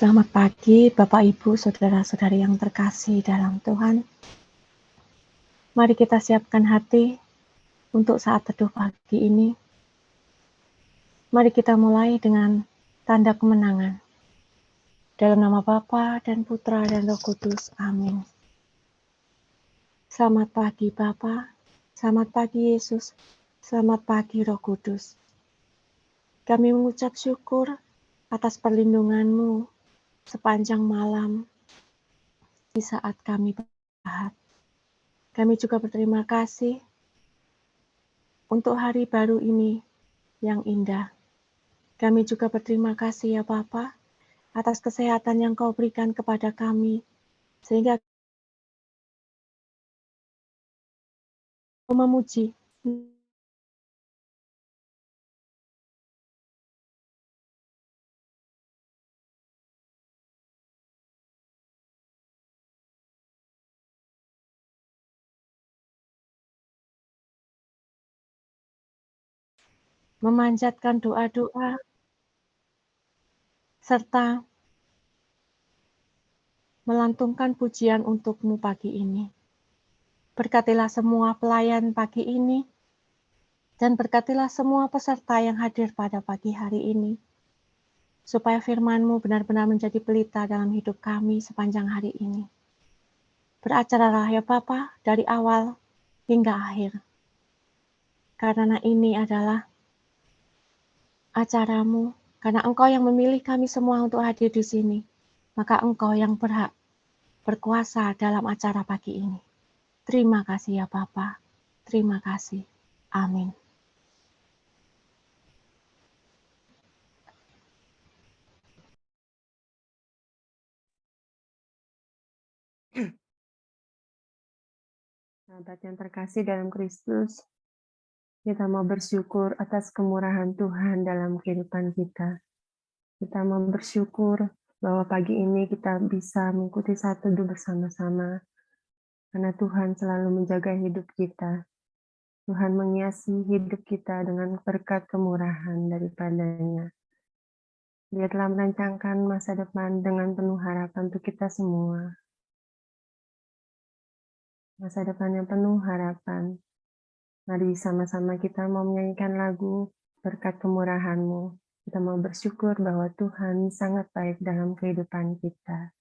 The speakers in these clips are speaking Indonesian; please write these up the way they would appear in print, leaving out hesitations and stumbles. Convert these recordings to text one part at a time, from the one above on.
Selamat pagi, Bapak, Ibu, saudara-saudari yang terkasih dalam Tuhan. Mari kita siapkan hati untuk saat teduh pagi ini. Mari kita mulai dengan tanda kemenangan. Dalam nama Bapa dan Putra dan Roh Kudus. Amin. Selamat pagi, Bapa. Selamat pagi, Yesus. Selamat pagi, Roh Kudus. Kami mengucap syukur atas perlindungan-Mu sepanjang malam di saat kami beristirahat. Kami juga berterima kasih untuk hari baru ini yang indah. Kami juga berterima kasih ya Bapa atas kesehatan yang Kau berikan kepada kami, sehingga Kau memuji memanjatkan doa-doa, serta melantunkan pujian untuk-Mu pagi ini. Berkatilah semua pelayan pagi ini, dan berkatilah semua peserta yang hadir pada pagi hari ini, supaya firman-Mu benar-benar menjadi pelita dalam hidup kami sepanjang hari ini. Beracaralah ya Bapa dari awal hingga akhir. Karena ini adalah acara-Mu, karena Engkau yang memilih kami semua untuk hadir di sini, maka Engkau yang berhak berkuasa dalam acara pagi ini. Terima kasih ya Bapa. Terima kasih. Amin. Sahabat yang terkasih dalam Kristus, kita mau bersyukur atas kemurahan Tuhan dalam kehidupan kita. Kita mau bersyukur bahwa pagi ini kita bisa mengikuti satu teduh bersama-sama, karena Tuhan selalu menjaga hidup kita. Tuhan menghiasi hidup kita dengan berkat kemurahan daripadanya. Dia telah merancangkan masa depan dengan penuh harapan untuk kita semua. Masa depan yang penuh harapan. Mari sama-sama kita mau menyanyikan lagu berkat kemurahan-Mu. Kita mau bersyukur bahwa Tuhan sangat baik dalam kehidupan kita.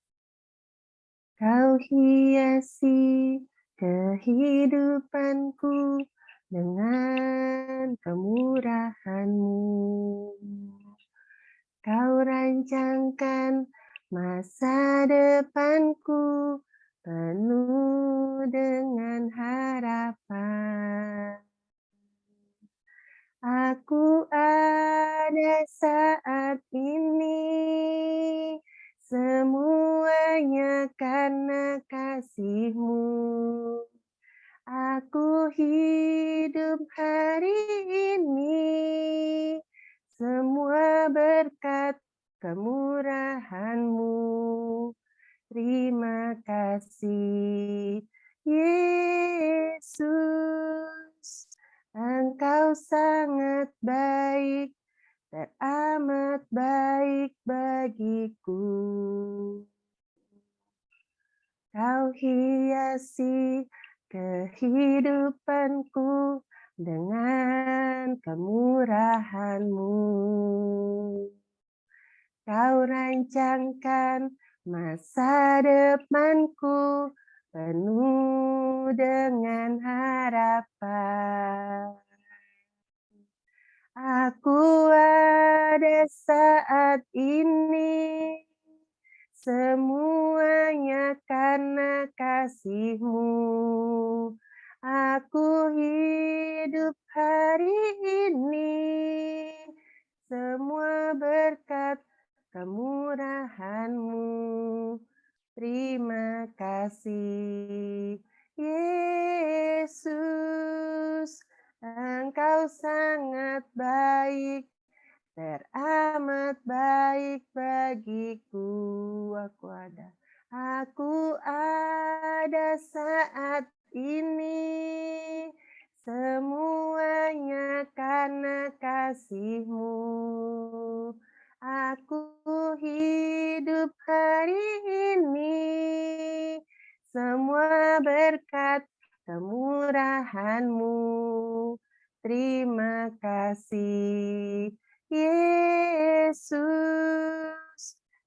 Kau hiasi kehidupanku dengan kemurahan-Mu. Kau rancangkan masa depanku penuh dengan harapan. Aku ada saat ini, semuanya karena kasih-Mu. Aku hidup hari ini, semua berkat kemurahan-Mu. Terima kasih, Yesus. Engkau sangat baik, teramat baik bagiku. Kau hiasi kehidupanku dengan kemurahan-Mu. Kau rancangkan masa depanku penuh dengan harapan. Aku ada saat ini, semuanya karena kasih-Mu. Aku hidup hari ini, semua berkat kemurahan-Mu. Terima kasih, Yesus. Engkau sangat baik, teramat baik bagiku. Aku ada saat ini, semuanya karena kasih-Mu. Aku hidup Tuhanmu. Terima kasih, Yesus.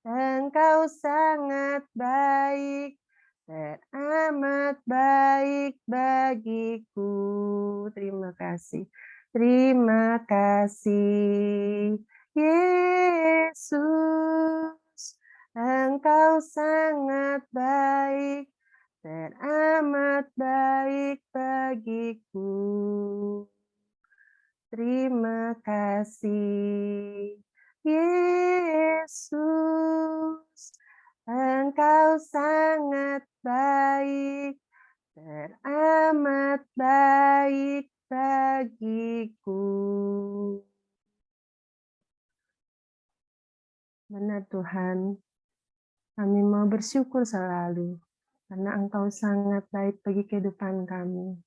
Engkau sangat baik, teramat baik bagiku. Terima kasih. Terima kasih, Yesus. Engkau sangat baik, teramat baik bagiku. Terima kasih, Yesus. Engkau sangat baik, teramat baik bagiku. Benar Tuhan, kami mau bersyukur selalu, karena Engkau sangat baik bagi kehidupan kami.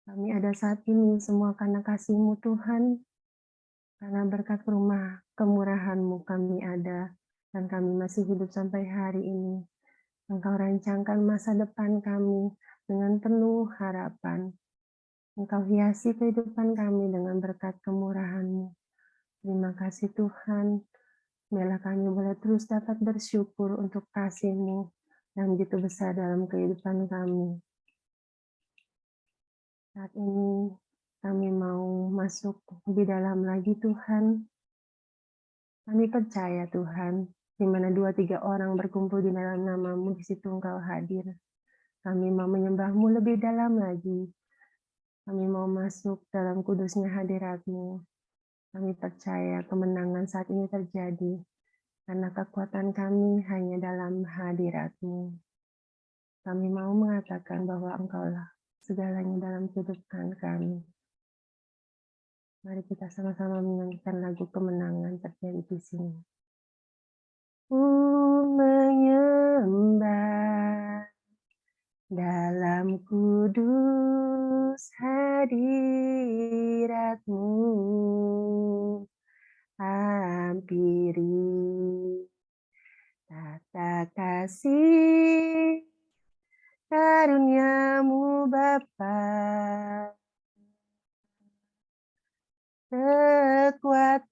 Kami ada saat ini semua karena kasih-Mu Tuhan, karena berkat rumah kemurahan-Mu kami ada, dan kami masih hidup sampai hari ini. Engkau rancangkan masa depan kami dengan penuh harapan. Engkau hiasi kehidupan kami dengan berkat kemurahan-Mu. Terima kasih Tuhan, biarlah kami boleh terus dapat bersyukur untuk kasih-Mu yang begitu besar dalam kehidupan kami. Saat ini kami mau masuk lebih dalam lagi Tuhan. Kami percaya Tuhan, di mana 2-3 orang berkumpul di dalam nama-Mu, di situ Engkau hadir. Kami mau menyembah-Mu lebih dalam lagi. Kami mau masuk dalam kudusnya hadirat-Mu. Kami percaya kemenangan saat ini terjadi, karena kekuatan kami hanya dalam hadirat-Mu. Kami mau mengatakan bahwa Engkaulah segalanya dalam kehidupan kami. Mari kita sama-sama menyanyikan lagu kemenangan terjadi di sini. Ku menyembah dalam kudus hadirat-Mu, hampiri tata kasih karunia-Mu Bapa. Kekuatanku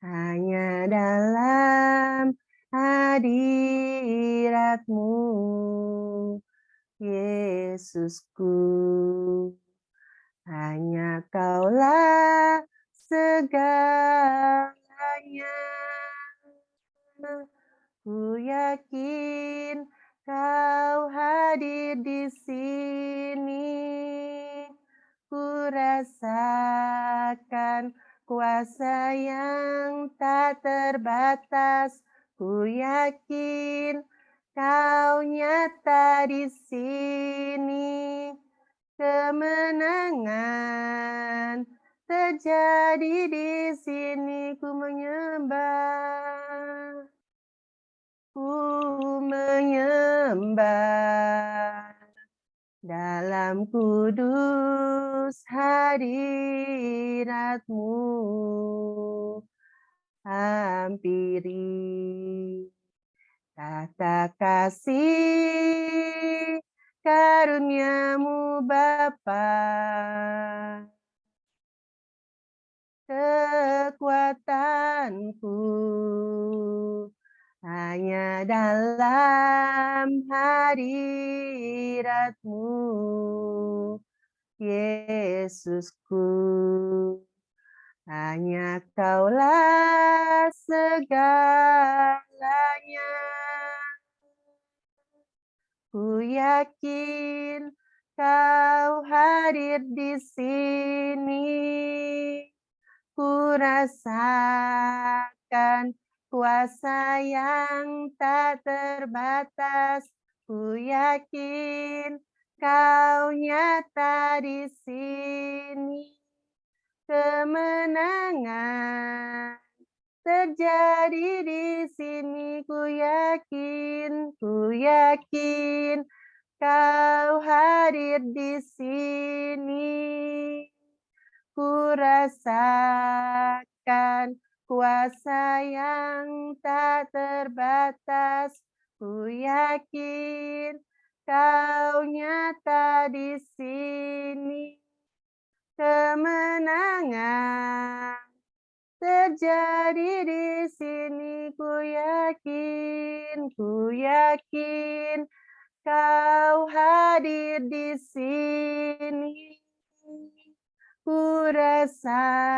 hanya dalam hadirat-Mu, Yesusku. Hanya Kaulah segalanya. Ku yakin Kau hadir di sini. Ku rasakan kuasa yang tak terbatas. Ku yakin Kau nyata di sini. Kemenangan terjadi di sini. Ku menyembah. Ku menyembah dalam kudus hadirat-Mu, hampiri tata kasih karunia-Mu Bapa. Kekuatanku hanya dalam hadirat-Mu, Yesusku. Hanya Kaulah segalanya. Ku yakin Kau hadir di sini. Ku rasakan kuasa yang tak terbatas. Ku yakin Kau nyata di sini. Kemenangan terjadi di sini. Ku yakin Kau hadir di sini. Ku rasakan kuasa yang tak terbatas. Ku yakin Kau nyata di sini, kemenangan terjadi di sini. Ku yakin, Kau hadir di sini. Ku rasakan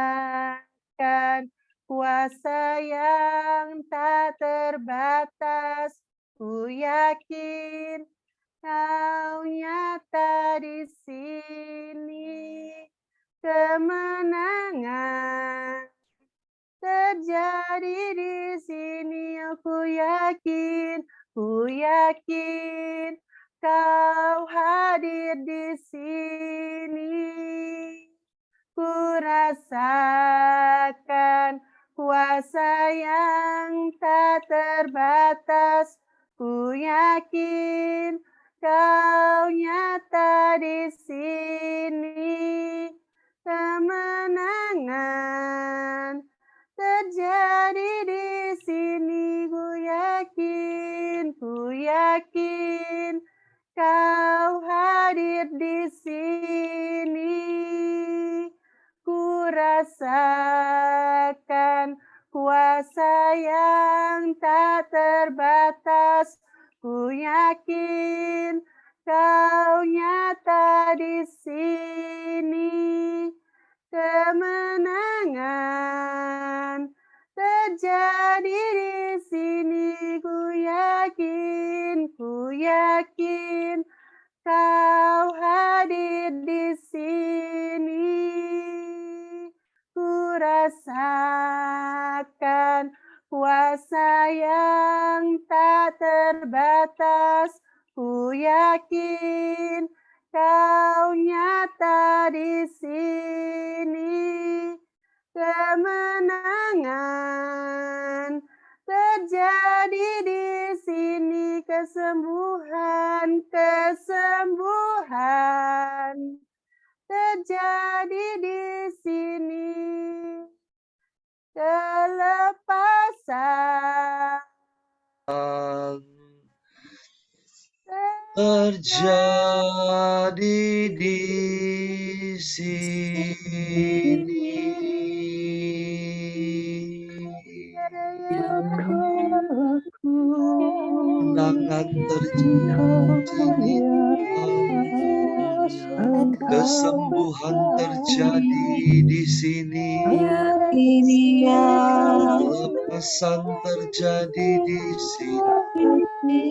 kuasa yang tak terbatas. Ku yakin Kau nyata di sini. Kemenangan terjadi di sini. Ku yakin Kau hadir di sini. Ku rasakan kuasa yang tak terbatas. Ku yakin Kau nyata di sini. Kemenangan terjadi di sini. Ku yakin Kau hadir di sini. Ku rasakan kuasa yang tak terbatas. Ku yakin Kau nyata di sini. Kemenangan terjadi di sini. Ku yakin Kau hadir di sini. Ku rasakan kuasa yang tak terbatas. Ku yakin Kau nyata di sini. Kemenangan terjadi di sini. Kesembuhan terjadi di sini. Kelepasan terjadi di sini. Kemenangan terjadi, kesembuhan terjadi di sini. Kelepasan terjadi di sini.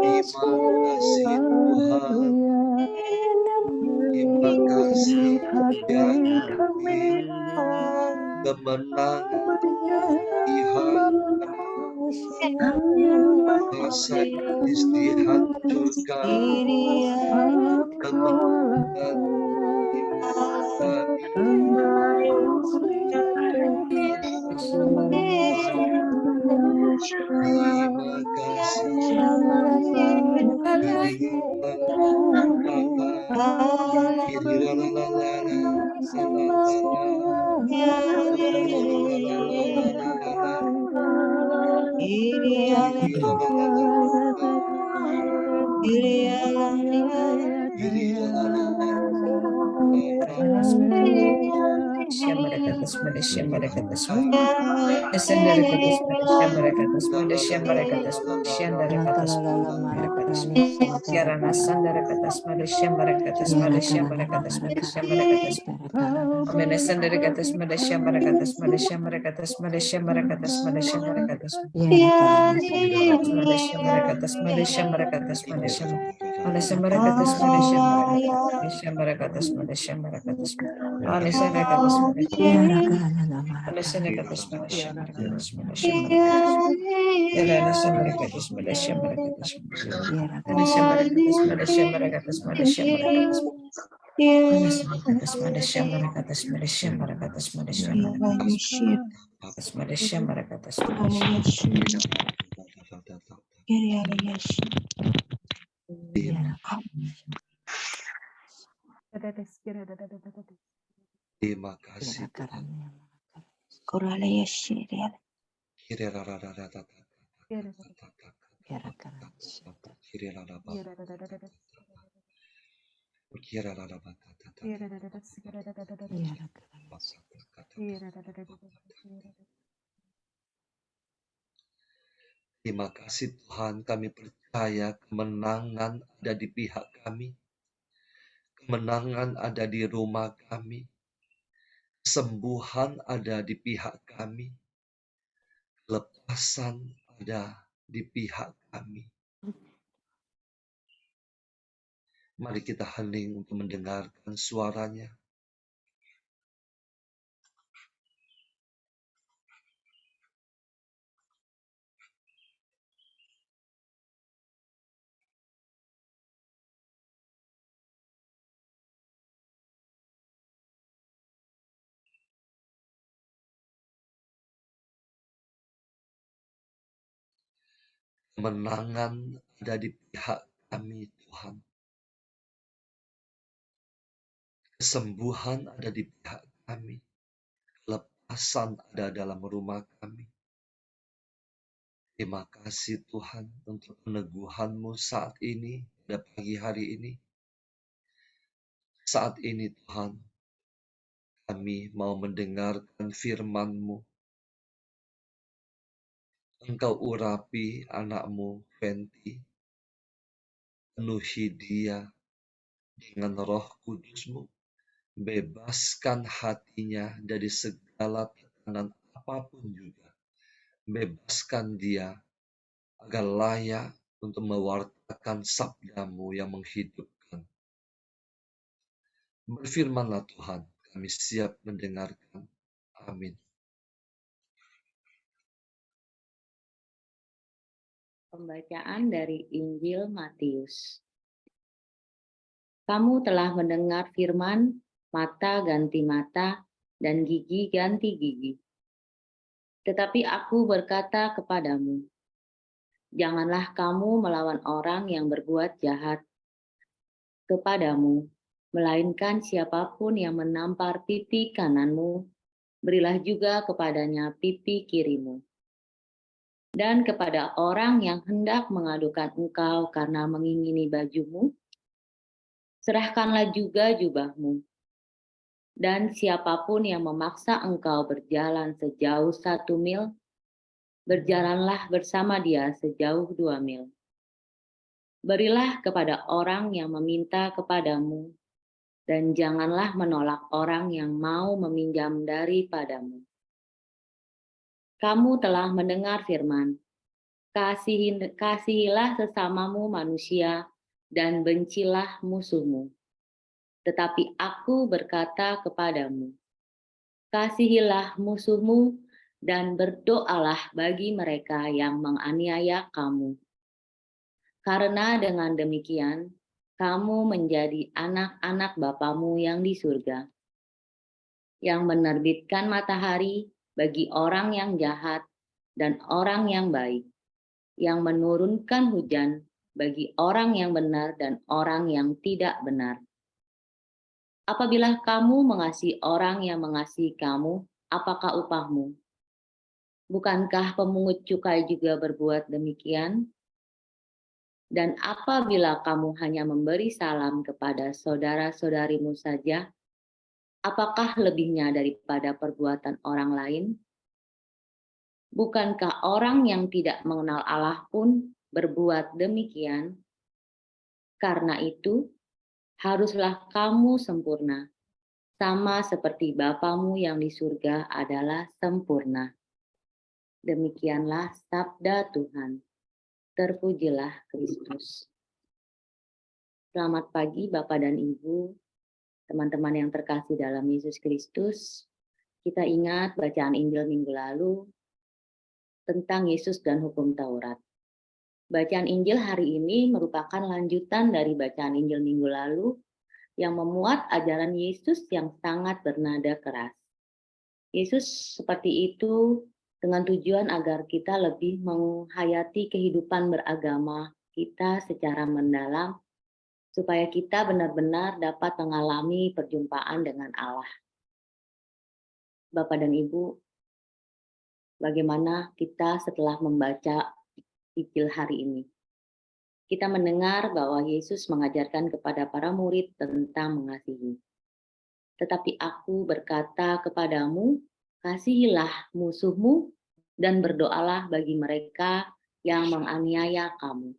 Terima kasih Tuhan. Terima kasih ya Tuhan. Kemenangan kuasa iblis dihancurkan. Kemenangan terima kasih. Terima kasih Tuhan. Terima kasih Tuhan, kami percaya kemenangan ada di pihak kami. Kemenangan ada di rumah kami. Kesembuhan ada di pihak kami. Kelepasan ada di pihak kami. Mari kita hening untuk mendengarkan suaranya. Kemenangan ada di pihak kami, Tuhan. Kesembuhan ada di pihak kami. Kelepasan ada dalam rumah kami. Terima kasih Tuhan untuk peneguhan-Mu saat ini, pada pagi hari ini. Saat ini Tuhan, kami mau mendengarkan firman-Mu. Engkau urapi anak-Mu, Fenty. Penuhi dia dengan Roh Kudus-Mu. Bebaskan hatinya dari segala tekanan apapun juga. Bebaskan dia agar layak untuk mewartakan sabda-Mu yang menghidupkan. Berfirmanlah Tuhan, kami siap mendengarkan. Amin. Pembacaan dari Injil Matius. Kamu telah mendengar firman, mata ganti mata, dan gigi ganti gigi. Tetapi aku berkata kepadamu, janganlah kamu melawan orang yang berbuat jahat kepadamu, melainkan siapapun yang menampar pipi kananmu, berilah juga kepadanya pipi kirimu. Dan kepada orang yang hendak mengadukan engkau karena mengingini bajumu, serahkanlah juga jubahmu. Dan siapapun yang memaksa engkau berjalan sejauh 1 mil, berjalanlah bersama dia sejauh 2 mil. Berilah kepada orang yang meminta kepadamu, dan janganlah menolak orang yang mau meminjam daripadamu. Kamu telah mendengar firman, kasihilah sesamamu manusia dan bencilah musuhmu. Tetapi aku berkata kepadamu, kasihilah musuhmu dan berdoalah bagi mereka yang menganiaya kamu. Karena dengan demikian, kamu menjadi anak-anak Bapamu yang di surga, yang menerbitkan matahari bagi orang yang jahat dan orang yang baik, yang menurunkan hujan bagi orang yang benar dan orang yang tidak benar. Apabila kamu mengasihi orang yang mengasihi kamu, apakah upahmu? Bukankah pemungut cukai juga berbuat demikian? Dan apabila kamu hanya memberi salam kepada saudara-saudarimu saja, apakah lebihnya daripada perbuatan orang lain? Bukankah orang yang tidak mengenal Allah pun berbuat demikian? Karena itu, haruslah kamu sempurna, sama seperti Bapamu yang di surga adalah sempurna. Demikianlah sabda Tuhan. Terpujilah Kristus. Selamat pagi Bapak dan Ibu, teman-teman yang terkasih dalam Yesus Kristus. Kita ingat bacaan Injil minggu lalu tentang Yesus dan hukum Taurat. Bacaan Injil hari ini merupakan lanjutan dari bacaan Injil minggu lalu yang memuat ajaran Yesus yang sangat bernada keras. Yesus seperti itu dengan tujuan agar kita lebih menghayati kehidupan beragama kita secara mendalam, supaya kita benar-benar dapat mengalami perjumpaan dengan Allah. Bapak dan Ibu, bagaimana kita setelah membaca Injil hari ini. Kita mendengar bahwa Yesus mengajarkan kepada para murid tentang mengasihi. Tetapi aku berkata kepadamu, kasihilah musuhmu dan berdoalah bagi mereka yang menganiaya kamu.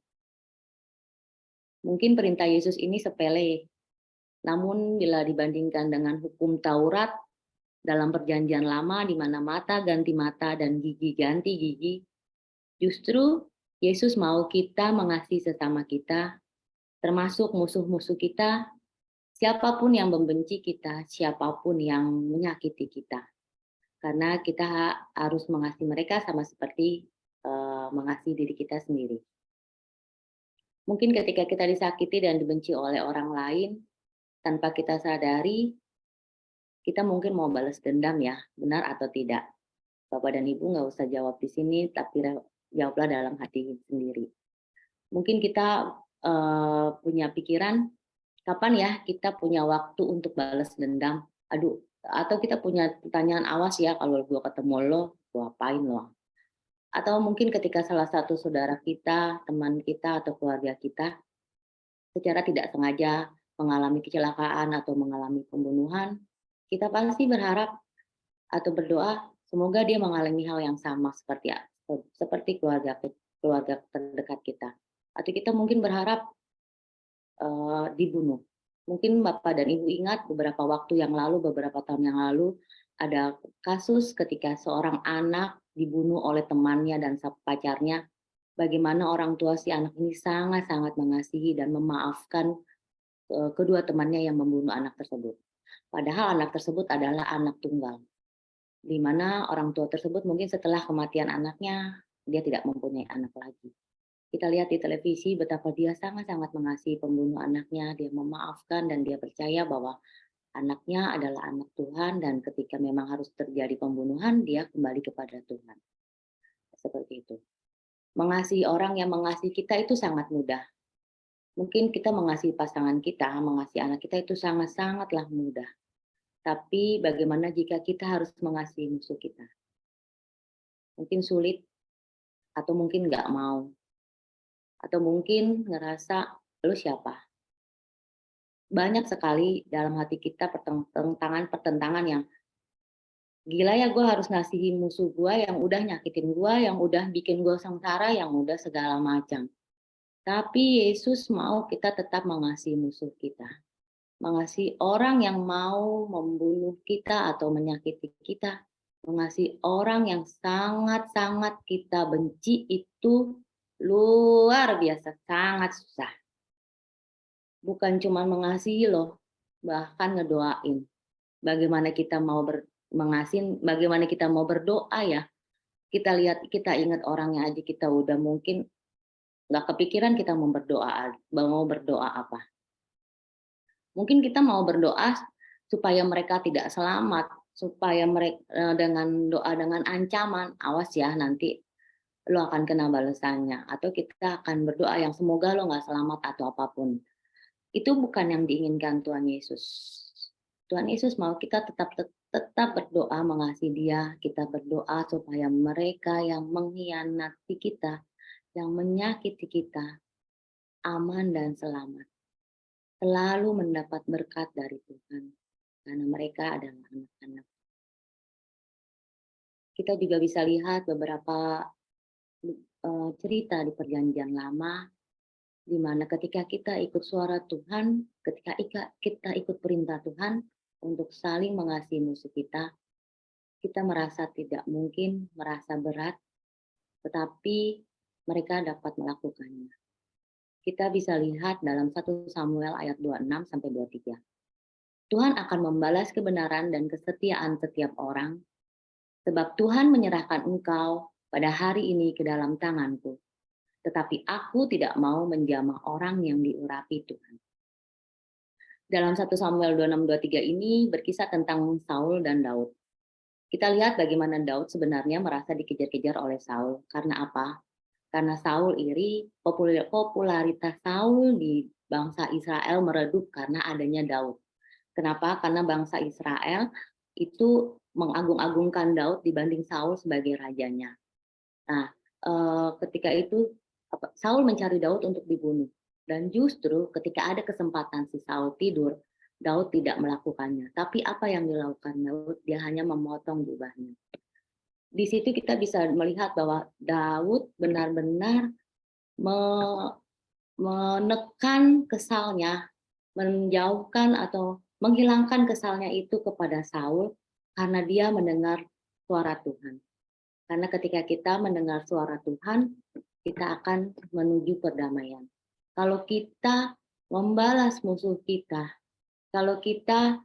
Mungkin perintah Yesus ini sepele, namun bila dibandingkan dengan hukum Taurat dalam perjanjian lama di mana mata ganti mata dan gigi ganti gigi, justru Yesus mau kita mengasihi sesama kita, termasuk musuh-musuh kita, siapapun yang membenci kita, siapapun yang menyakiti kita. Karena kita harus mengasihi mereka sama seperti mengasihi diri kita sendiri. Mungkin ketika kita disakiti dan dibenci oleh orang lain, tanpa kita sadari, kita mungkin mau balas dendam ya, benar atau tidak. Bapak dan Ibu nggak usah jawab di sini, tapi jawablah dalam hati sendiri. Mungkin kita punya pikiran, kapan ya kita punya waktu untuk balas dendam? Aduh, atau kita punya pertanyaan, awas ya kalau gue ketemu lo, gue apain lo? Atau mungkin ketika salah satu saudara kita, teman kita, atau keluarga kita secara tidak sengaja mengalami kecelakaan atau mengalami pembunuhan, kita pasti berharap atau berdoa semoga dia mengalami hal yang sama seperti keluarga terdekat kita. Atau kita mungkin berharap dibunuh. Mungkin Bapak dan Ibu ingat beberapa tahun yang lalu, ada kasus ketika seorang anak dibunuh oleh temannya dan pacarnya. Bagaimana orang tua si anak ini sangat-sangat mengasihi dan memaafkan kedua temannya yang membunuh anak tersebut. Padahal anak tersebut adalah anak tunggal, di mana orang tua tersebut mungkin setelah kematian anaknya, dia tidak mempunyai anak lagi. Kita lihat di televisi betapa dia sangat-sangat mengasihi pembunuh anaknya, dia memaafkan dan dia percaya bahwa anaknya adalah anak Tuhan dan ketika memang harus terjadi pembunuhan, dia kembali kepada Tuhan. Seperti itu. Mengasihi orang yang mengasihi kita itu sangat mudah. Mungkin kita mengasihi pasangan kita, mengasihi anak kita itu sangat-sangatlah mudah. Tapi bagaimana jika kita harus mengasihi musuh kita? Mungkin sulit, atau mungkin nggak mau. Atau mungkin ngerasa, lu siapa? Banyak sekali dalam hati kita pertentangan yang gila ya, gue harus ngasihi musuh gue yang udah nyakitin gue, yang udah bikin gue sengsara, yang udah segala macam. Tapi Yesus mau kita tetap mengasihi musuh kita. Mengasihi orang yang mau membunuh kita atau menyakiti kita. Mengasihi orang yang sangat-sangat kita benci itu luar biasa, sangat susah. Bukan cuma mengasihi loh, bahkan ngedoain. Bagaimana kita mau mengasihi, bagaimana kita mau berdoa ya. Kita lihat, kita ingat orangnya aja kita udah mungkin nggak kepikiran kita mau berdoa apa. Mungkin kita mau berdoa supaya mereka tidak selamat, supaya mereka dengan doa dengan ancaman, awas ya nanti lo akan kena balasannya. Atau kita akan berdoa yang semoga lo nggak selamat atau apapun. Itu bukan yang diinginkan Tuhan Yesus. Tuhan Yesus mau kita tetap berdoa mengasihi Dia. Kita berdoa supaya mereka yang mengkhianati kita, yang menyakiti kita, aman dan selamat. Selalu mendapat berkat dari Tuhan. Karena mereka adalah anak-anak. Kita juga bisa lihat beberapa cerita di Perjanjian Lama, di mana ketika kita ikut suara Tuhan, ketika kita ikut perintah Tuhan untuk saling mengasihi musuh kita merasa tidak mungkin, merasa berat, tetapi mereka dapat melakukannya. Kita bisa lihat dalam 1 Samuel ayat 26-23. Tuhan akan membalas kebenaran dan kesetiaan setiap orang, sebab Tuhan menyerahkan engkau pada hari ini ke dalam tanganku. Tetapi aku tidak mau menjamah orang yang diurapi Tuhan. Dalam 1 Samuel 26-23 ini berkisah tentang Saul dan Daud. Kita lihat bagaimana Daud sebenarnya merasa dikejar-kejar oleh Saul. Karena apa? Karena Saul iri, popularitas Saul di bangsa Israel meredup karena adanya Daud. Kenapa? Karena bangsa Israel itu mengagung-agungkan Daud dibanding Saul sebagai rajanya. Nah, ketika itu Saul mencari Daud untuk dibunuh. Dan justru ketika ada kesempatan si Saul tidur, Daud tidak melakukannya. Tapi apa yang dilakukan Daud? Dia hanya memotong jubahnya. Di situ kita bisa melihat bahwa Daud benar-benar menekan kesalnya, menjauhkan atau menghilangkan kesalnya itu kepada Saul karena dia mendengar suara Tuhan. Karena ketika kita mendengar suara Tuhan, kita akan menuju perdamaian. Kalau kita membalas musuh kita, kalau kita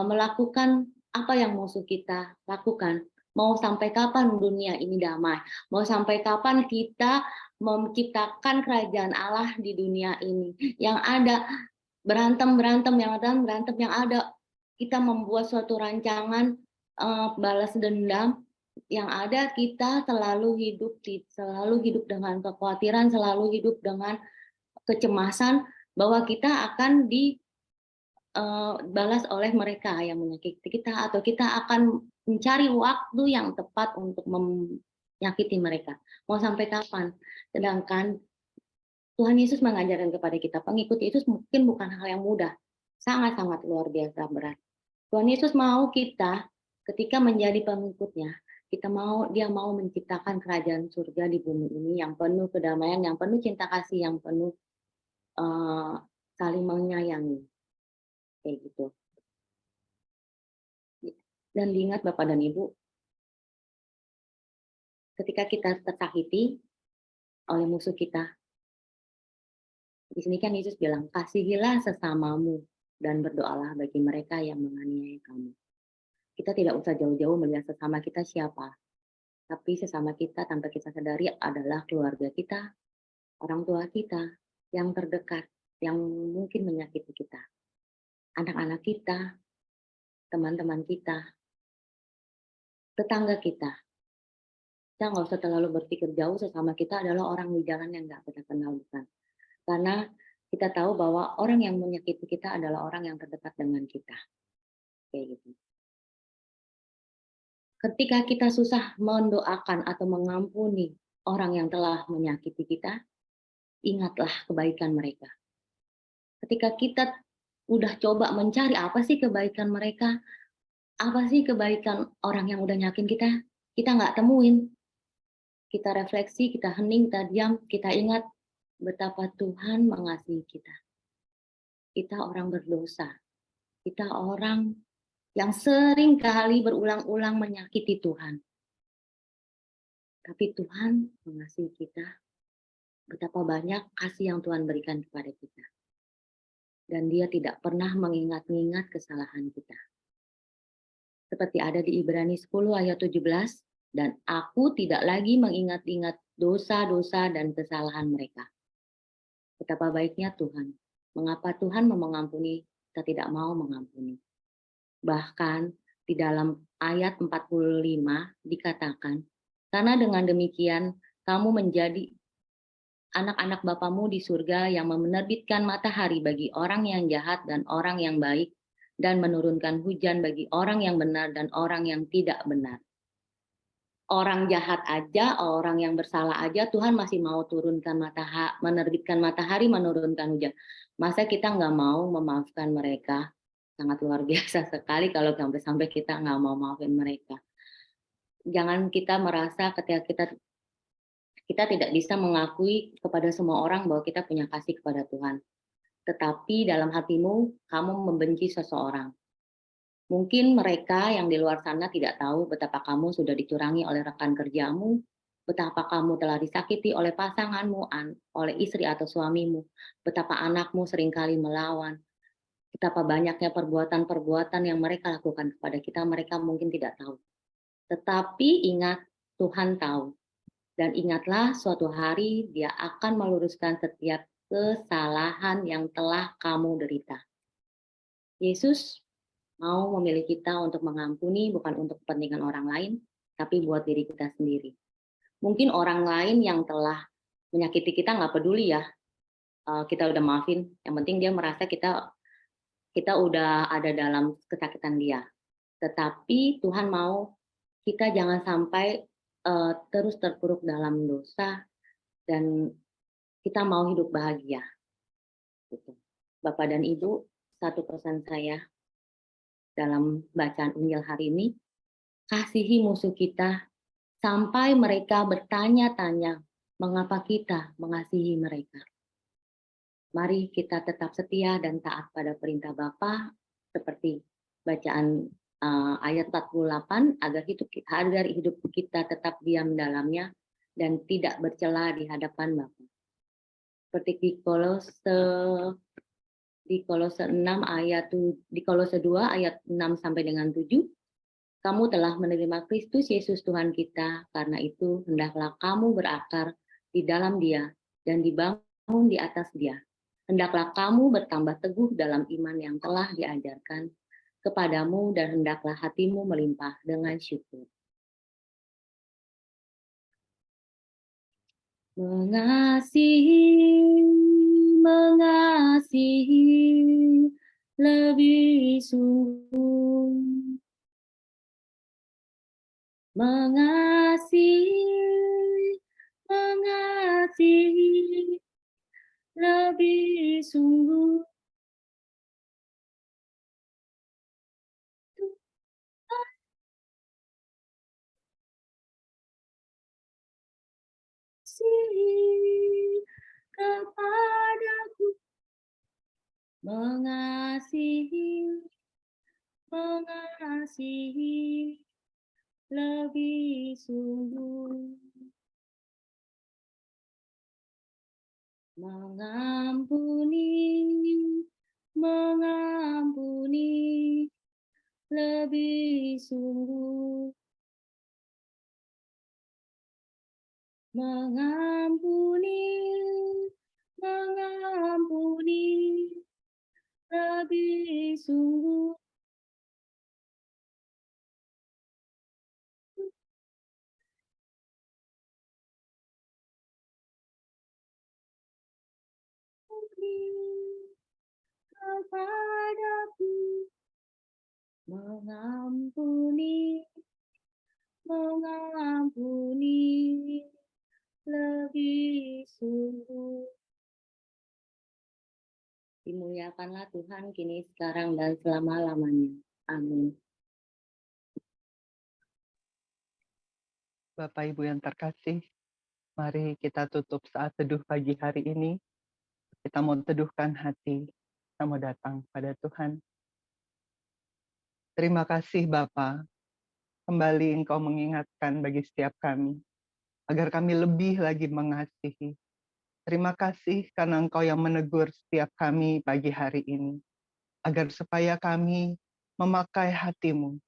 melakukan apa yang musuh kita lakukan, mau sampai kapan dunia ini damai? Mau sampai kapan kita menciptakan kerajaan Allah di dunia ini? Yang ada berantem yang ada kita membuat suatu rancangan balas dendam, yang ada kita selalu hidup dengan kekhawatiran, selalu hidup dengan kecemasan bahwa kita akan balas oleh mereka yang menyakiti kita, atau kita akan mencari waktu yang tepat untuk menyakiti mereka. Mau sampai kapan? Sedangkan Tuhan Yesus mengajarkan kepada kita, pengikut Yesus mungkin bukan hal yang mudah, sangat-sangat luar biasa berat. Tuhan Yesus mau kita ketika menjadi pengikutnya, dia mau menciptakan kerajaan surga di bumi ini yang penuh kedamaian, yang penuh cinta kasih, yang penuh saling menyayangi. Kayak gitu. Dan diingat Bapak dan Ibu, ketika kita tersakiti oleh musuh kita, di sini kan Yesus bilang, kasihilah sesamamu dan berdoalah bagi mereka yang menganiaya kamu. Kita tidak usah jauh-jauh melihat sesama kita siapa, tapi sesama kita tanpa kita sadari adalah keluarga kita, orang tua kita, yang terdekat, yang mungkin menyakiti kita, anak-anak kita, teman-teman kita, tetangga kita. Kita nggak usah terlalu berpikir jauh, sesama kita adalah orang di jalan yang nggak kita kenal, bukan. Karena kita tahu bahwa orang yang menyakiti kita adalah orang yang terdekat dengan kita. Kayak gitu. Ketika kita susah mendoakan atau mengampuni orang yang telah menyakiti kita, ingatlah kebaikan mereka. Ketika kita udah coba mencari apa sih kebaikan mereka, apa sih kebaikan orang yang udah nyakin kita nggak temuin. Kita refleksi, kita hening, kita diam, kita ingat betapa Tuhan mengasihi kita. Kita orang berdosa. Kita orang yang sering kali berulang-ulang menyakiti Tuhan. Tapi Tuhan mengasihi kita. Betapa banyak kasih yang Tuhan berikan kepada kita. Dan Dia tidak pernah mengingat-ingat kesalahan kita. Seperti ada di Ibrani 10 ayat 17, dan aku tidak lagi mengingat-ingat dosa-dosa dan kesalahan mereka. Betapa baiknya Tuhan. Mengapa Tuhan mau mengampuni, kita tidak mau mengampuni. Bahkan di dalam ayat 45 dikatakan, karena dengan demikian kamu menjadi anak-anak Bapamu di surga yang menerbitkan matahari bagi orang yang jahat dan orang yang baik, dan menurunkan hujan bagi orang yang benar dan orang yang tidak benar. Orang jahat aja, orang yang bersalah aja, Tuhan masih mau turunkan matahari, menerbitkan matahari, menurunkan hujan. Masa kita nggak mau memaafkan mereka? Sangat luar biasa sekali kalau sampai kita nggak mau maafin mereka. Jangan kita merasa ketika kita tidak bisa mengakui kepada semua orang bahwa kita punya kasih kepada Tuhan. Tetapi dalam hatimu, kamu membenci seseorang. Mungkin mereka yang di luar sana tidak tahu betapa kamu sudah dicurangi oleh rekan kerjamu, betapa kamu telah disakiti oleh pasanganmu, oleh istri atau suamimu, betapa anakmu seringkali melawan, betapa banyaknya perbuatan-perbuatan yang mereka lakukan kepada kita, mereka mungkin tidak tahu. Tetapi ingat, Tuhan tahu. Dan ingatlah suatu hari Dia akan meluruskan setiap kesalahan yang telah kamu derita. Yesus mau memilih kita untuk mengampuni, bukan untuk kepentingan orang lain, tapi buat diri kita sendiri. Mungkin orang lain yang telah menyakiti kita nggak peduli ya, kita udah maafin, yang penting dia merasa kita udah ada dalam kesakitan dia. Tetapi Tuhan mau kita jangan sampai terus terpuruk dalam dosa, dan kita mau hidup bahagia. Gitu. Bapak dan Ibu, satu pesan saya dalam bacaan Injil hari ini, kasihi musuh kita sampai mereka bertanya-tanya mengapa kita mengasihi mereka. Mari kita tetap setia dan taat pada perintah Bapa seperti bacaan ayat 48 agar hidup kita tetap diam dalamnya dan tidak bercela di hadapan Bapa. Seperti di Kolose 6 di Kolose 2 ayat 6 sampai dengan 7, kamu telah menerima Kristus Yesus Tuhan kita, karena itu hendaklah kamu berakar di dalam Dia dan dibangun di atas Dia. Hendaklah kamu bertambah teguh dalam iman yang telah diajarkan kepadamu dan hendaklah hatimu melimpah dengan syukur. Mengasihi lebih sungguh. Mengasihi lebih sungguh. Kasih kepadaku, mengasihi lebih sungguh, mengampuni lebih sungguh, mengampuni lebih sungguh. Kepadaku, mengampuni lebih sungguh. Dimuliakanlah Tuhan kini, sekarang, dan selama-lamanya. Amin. Bapak Ibu yang terkasih, mari kita tutup saat teduh pagi hari ini. Kita mau teduhkan hati, kita mau datang pada Tuhan. Terima kasih Bapa, kembali Engkau mengingatkan bagi setiap kami, agar kami lebih lagi mengasihi. Terima kasih karena Engkau yang menegur setiap kami pagi hari ini, agar supaya kami memakai hati-Mu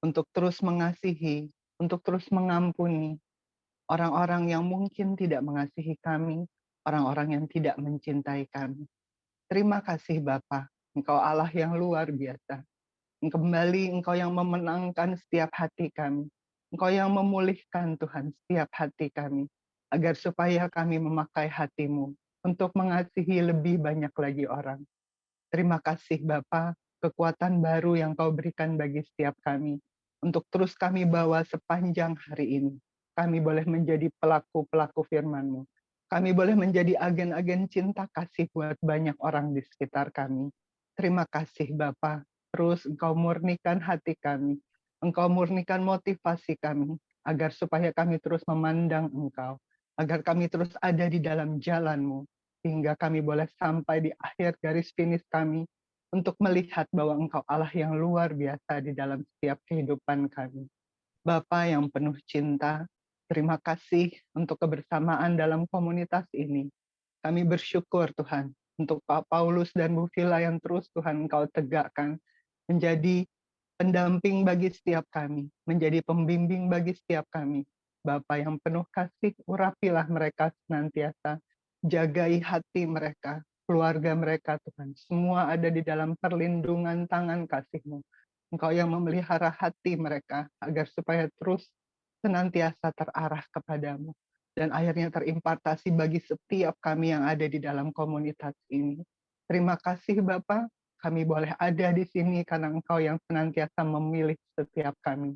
untuk terus mengasihi, untuk terus mengampuni orang-orang yang mungkin tidak mengasihi kami, orang-orang yang tidak mencintai kami. Terima kasih Bapa, Engkau Allah yang luar biasa. Kembali Engkau yang memenangkan setiap hati kami. Engkau yang memulihkan Tuhan setiap hati kami, agar supaya kami memakai hati-Mu untuk mengasihi lebih banyak lagi orang. Terima kasih Bapa, kekuatan baru yang Kau berikan bagi setiap kami, untuk terus kami bawa sepanjang hari ini. Kami boleh menjadi pelaku-pelaku firman-Mu. Kami boleh menjadi agen-agen cinta kasih buat banyak orang di sekitar kami. Terima kasih Bapa, terus Engkau murnikan hati kami. Engkau murnikan motivasi kami, agar supaya kami terus memandang Engkau, agar kami terus ada di dalam jalan-Mu, sehingga kami boleh sampai di akhir garis finish kami, untuk melihat bahwa Engkau Allah yang luar biasa di dalam setiap kehidupan kami. Bapa yang penuh cinta, terima kasih untuk kebersamaan dalam komunitas ini. Kami bersyukur Tuhan untuk Pak Paulus dan Bu Vila yang terus Tuhan Engkau tegakkan menjadi pendamping bagi setiap kami, menjadi pembimbing bagi setiap kami. Bapa yang penuh kasih, urapilah mereka senantiasa, jagai hati mereka, keluarga mereka Tuhan. Semua ada di dalam perlindungan tangan kasih-Mu. Engkau yang memelihara hati mereka, agar supaya terus senantiasa terarah kepadamu. Dan akhirnya terimpartasi bagi setiap kami yang ada di dalam komunitas ini. Terima kasih Bapa, kami boleh ada di sini karena Engkau yang senantiasa memilih setiap kami.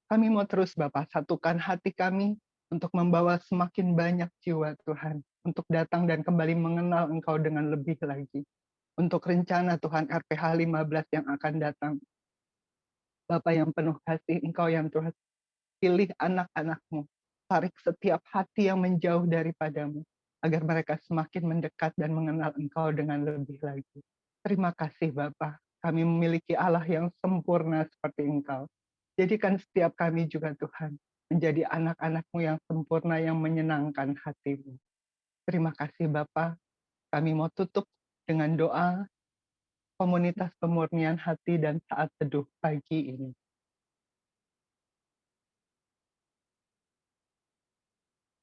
Kami mau terus Bapa satukan hati kami untuk membawa semakin banyak jiwa Tuhan, untuk datang dan kembali mengenal Engkau dengan lebih lagi. Untuk rencana Tuhan RPH 15 yang akan datang. Bapa yang penuh kasih, Engkau yang Tuhan pilih anak-anak-Mu. Tarik setiap hati yang menjauh daripadamu, agar mereka semakin mendekat dan mengenal Engkau dengan lebih lagi. Terima kasih Bapa, kami memiliki Allah yang sempurna seperti Engkau. Jadikan setiap kami juga Tuhan, menjadi anak-anak-Mu yang sempurna yang menyenangkan hati-Mu. Terima kasih Bapa, kami mau tutup dengan doa komunitas pemurnian hati dan saat teduh pagi ini.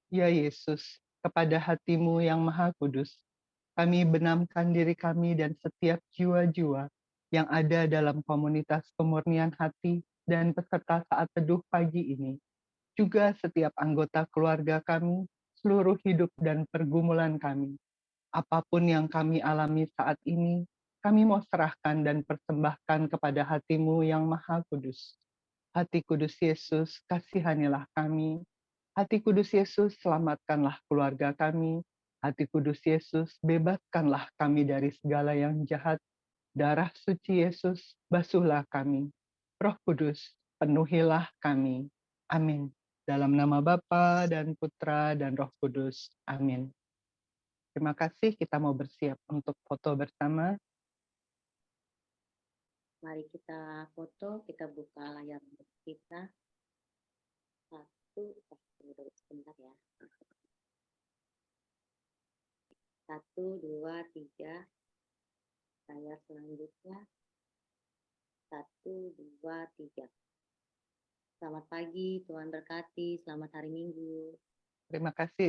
Ya Yesus, kepada hati-Mu yang maha kudus, kami benamkan diri kami dan setiap jiwa-jiwa yang ada dalam komunitas pemurnian hati dan peserta saat teduh pagi ini. Juga setiap anggota keluarga kami, seluruh hidup dan pergumulan kami. Apapun yang kami alami saat ini, kami mau serahkan dan persembahkan kepada hati-Mu yang maha kudus. Hati kudus Yesus, kasihanilah kami. Hati kudus Yesus, selamatkanlah keluarga kami. Hati kudus Yesus, bebaskanlah kami dari segala yang jahat. Darah suci Yesus, basuhlah kami. Roh Kudus, penuhilah kami. Amin. Dalam nama Bapa dan Putra dan Roh Kudus. Amin. Terima kasih, kita mau bersiap untuk foto bersama. Mari kita foto, kita buka layar kita. Sebentar ya. 1, 2, 3. Layar selanjutnya. 1, 2, 3. Selamat pagi, Tuhan berkati. Selamat hari Minggu. Terima kasih.